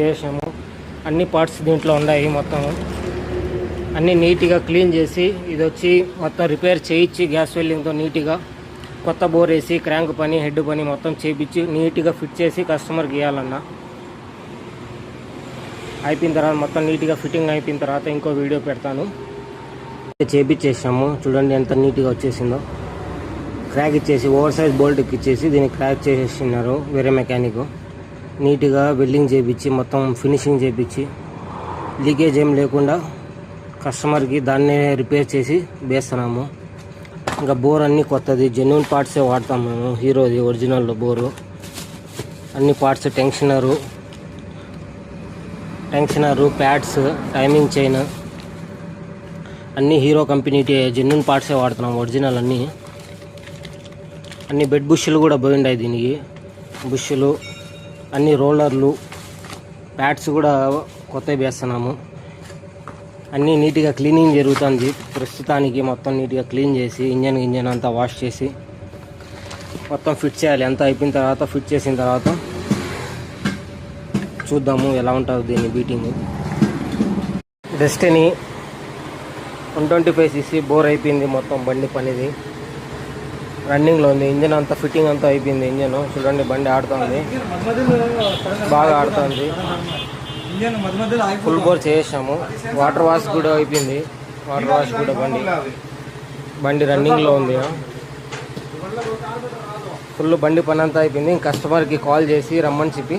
చేసాము. అన్ని పార్ట్స్ దీంట్లో ఉన్నాయి. మొత్తం అన్నీ నీట్గా క్లీన్ చేసి ఇది వచ్చి మొత్తం రిపేర్ చేయించి గ్యాస్ వెల్డింగ్తో నీట్గా కొత్త బోర్ వేసి క్రాంక్ పని హెడ్ పని మొత్తం చేయించి నీట్గా ఫిట్ చేసి కస్టమర్కి ఇవ్వాలన్నా. అయిపోయిన తర్వాత మొత్తం నీట్గా ఫిట్టింగ్ అయిపోయిన తర్వాత ఇంకో వీడియో పెడతాను. చేపించేసాము. చూడండి ఎంత నీట్గా వచ్చేసిందో. క్రాక్ ఇచ్చేసి ఓవర్ సైజ్ బోల్ట్ ఇచ్చేసి దీన్ని క్రాక్ చేసేసినారు వేరే మెకానిక్. నీట్గా వెల్డింగ్ చేయించి మొత్తం ఫినిషింగ్ చేయించి లీకేజ్ ఏం లేకుండా కస్టమర్కి దాన్నే రిపేర్ చేసి వేస్తున్నాము. ఇంకా బోర్ అన్నీ కొత్తది జెన్యూన్ పార్ట్సే వాడతాం మేము. హీరోది ఒరిజినల్ బోరు. అన్ని పార్ట్స్ టెన్షనరు ప్యాడ్స్ టైమింగ్ చైన్ అన్నీ హీరో కంపెనీ జెన్యూన్ పార్ట్సే వాడుతున్నాం ఒరిజినల్ అన్ని బెడ్ బుష్లు కూడా పోయిండాయి దీనికి. బుష్లు అన్ని రోలర్లు ప్యాడ్స్ కూడా కొత్తవి వేస్తున్నాము. అన్నీ నీట్గా క్లీనింగ్ జరుగుతుంది ప్రస్తుతానికి. మొత్తం నీట్గా క్లీన్ చేసి ఇంజన్ అంతా వాష్ చేసి మొత్తం ఫిట్ చేయాలి. అంతా అయిపోయిన తర్వాత ఫిట్ చేసిన తర్వాత చూద్దాము ఎలా ఉంటుంది దీని బీటింగ్. డెస్టినీ 125cc బోర్ అయిపోయింది. మొత్తం బండి పనిది రన్నింగ్లో ఉంది. ఇంజన్ అంతా ఫిట్టింగ్ అంతా అయిపోయింది. ఇంజన్ చూడండి బండి ఆడుతుంది, బాగా ఆడుతుంది. ఫుల్ బోర్ చేసాము. వాటర్ వాష్ కూడా అయిపోయింది. వాటర్ వాష్ కూడా బండి రన్నింగ్లో ఉంది. ఫుల్ బండి పని అంతా అయిపోయింది. కస్టమర్కి కాల్ చేసి రమ్మని చెప్పి